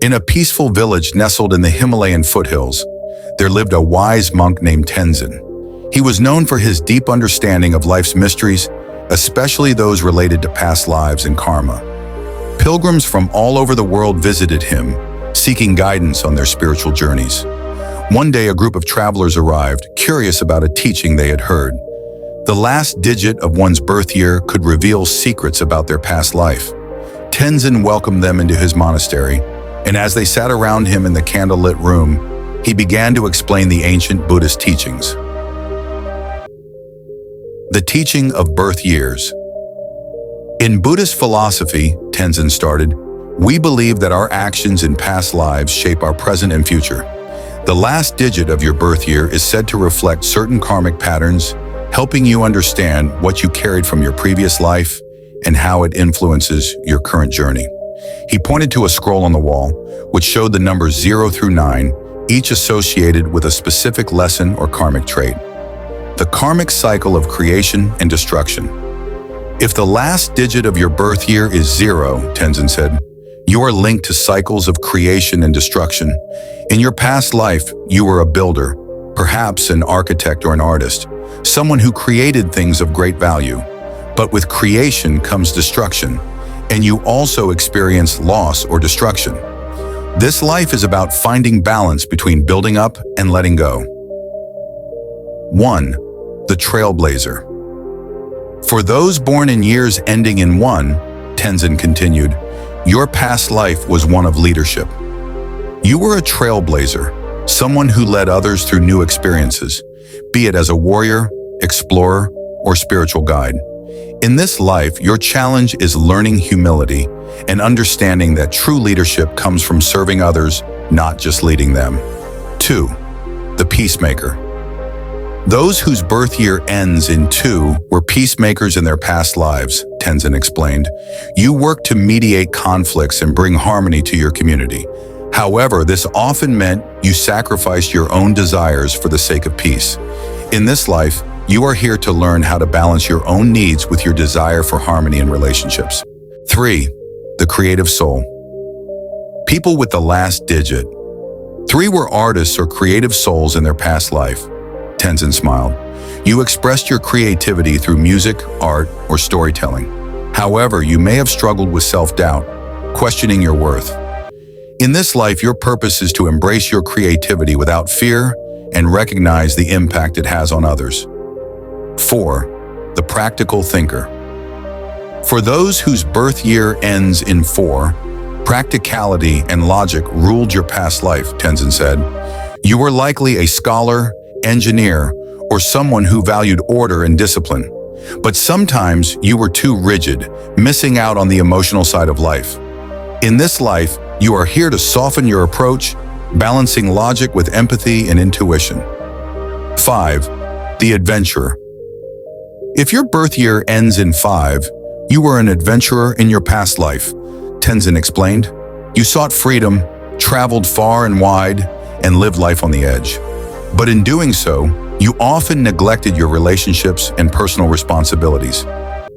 In a peaceful village nestled in the Himalayan foothills, there lived a wise monk named Tenzin. He was known for his deep understanding of life's mysteries, especially those related to past lives and karma. Pilgrims from all over the world visited him, seeking guidance on their spiritual journeys. One day, a group of travelers arrived, curious about a teaching they had heard. The last digit of one's birth year could reveal secrets about their past life. Tenzin welcomed them into his monastery, and as they sat around him in the candlelit room, he began to explain the ancient Buddhist teachings. The teaching of birth years. In Buddhist philosophy, Tenzin started, we believe that our actions in past lives shape our present and future. The last digit of your birth year is said to reflect certain karmic patterns, helping you understand what you carried from your previous life and how it influences your current journey. He pointed to a scroll on the wall, which showed the numbers 0 through 9, each associated with a specific lesson or karmic trait. The karmic cycle of creation and destruction. If the last digit of your birth year is 0, Tenzin said, you are linked to cycles of creation and destruction. In your past life, you were a builder, perhaps an architect or an artist, someone who created things of great value. But with creation comes destruction, and you also experience loss or destruction. This life is about finding balance between building up and letting go. 1. The Trailblazer. For those born in years ending in 1, Tenzin continued, your past life was one of leadership. You were a trailblazer, someone who led others through new experiences, be it as a warrior, explorer, or spiritual guide. In this life, your challenge is learning humility and understanding that true leadership comes from serving others, not just leading them. 2. The Peacemaker. Those whose birth year ends in 2 were peacemakers in their past lives, Tenzin explained. You work to mediate conflicts and bring harmony to your community. However, this often meant you sacrificed your own desires for the sake of peace. In this life, you are here to learn how to balance your own needs with your desire for harmony in relationships. 3. The Creative Soul. People with the last digit. 3 were artists or creative souls in their past life. Tenzin smiled. You expressed your creativity through music, art, or storytelling. However, you may have struggled with self-doubt, questioning your worth. In this life, your purpose is to embrace your creativity without fear and recognize the impact it has on others. 4. The Practical Thinker. For those whose birth year ends in 4, practicality and logic ruled your past life, Tenzin said. You were likely a scholar, engineer, or someone who valued order and discipline. But sometimes you were too rigid, missing out on the emotional side of life. In this life, you are here to soften your approach, balancing logic with empathy and intuition. 5. The Adventurer. If your birth year ends in 5, you were an adventurer in your past life, Tenzin explained. You sought freedom, traveled far and wide, and lived life on the edge. But in doing so, you often neglected your relationships and personal responsibilities.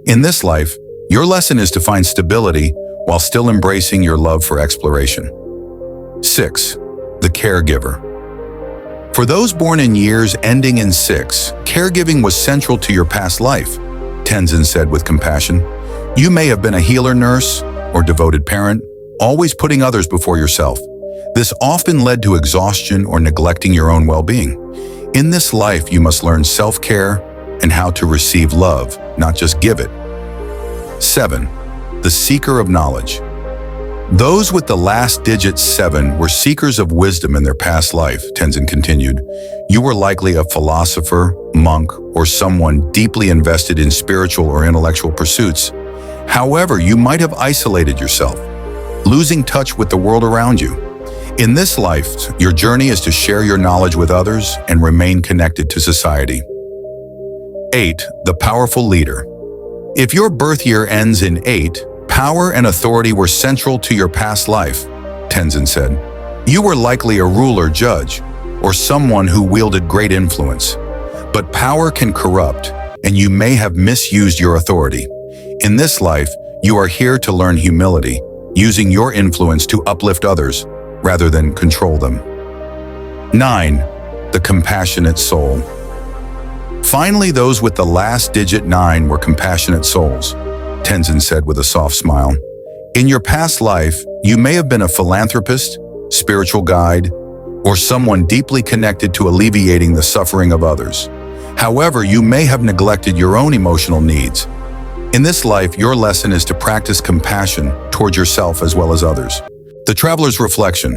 In this life, your lesson is to find stability while still embracing your love for exploration. 6. The Caregiver. For those born in years ending in 6, caregiving was central to your past life, Tenzin said with compassion. You may have been a healer nurse or devoted parent, always putting others before yourself. This often led to exhaustion or neglecting your own well-being. In this life, you must learn self-care and how to receive love, not just give it. 7. The Seeker of Knowledge. Those with the last digit 7 were seekers of wisdom in their past life, Tenzin continued. You were likely a philosopher, monk, or someone deeply invested in spiritual or intellectual pursuits. However, you might have isolated yourself, losing touch with the world around you. In this life, your journey is to share your knowledge with others and remain connected to society. 8. The Powerful Leader. If your birth year ends in 8, power and authority were central to your past life, Tenzin said. You were likely a ruler, judge, or someone who wielded great influence. But power can corrupt, and you may have misused your authority. In this life, you are here to learn humility, using your influence to uplift others, rather than control them. 9. The compassionate soul. Finally, those with the last digit 9 were compassionate souls, Tenzin said with a soft smile. In your past life, you may have been a philanthropist, spiritual guide, or someone deeply connected to alleviating the suffering of others. However, you may have neglected your own emotional needs. In this life, your lesson is to practice compassion toward yourself as well as others. The traveler's reflection.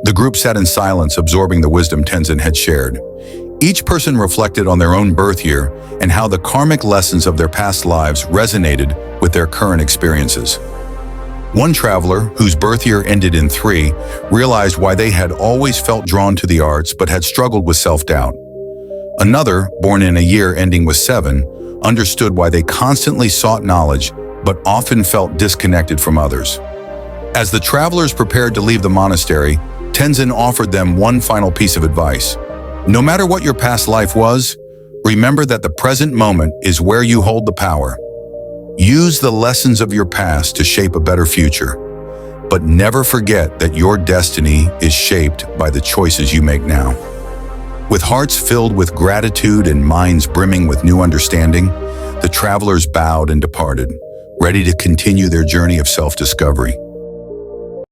The group sat in silence, absorbing the wisdom Tenzin had shared. Each person reflected on their own birth year and how the karmic lessons of their past lives resonated with their current experiences. One traveler, whose birth year ended in 3, realized why they had always felt drawn to the arts but had struggled with self-doubt. Another, born in a year ending with 7, understood why they constantly sought knowledge but often felt disconnected from others. As the travelers prepared to leave the monastery, Tenzin offered them one final piece of advice. No matter what your past life was, remember that the present moment is where you hold the power. Use the lessons of your past to shape a better future, but never forget that your destiny is shaped by the choices you make now. With hearts filled with gratitude and minds brimming with new understanding, the travelers bowed and departed, ready to continue their journey of self-discovery.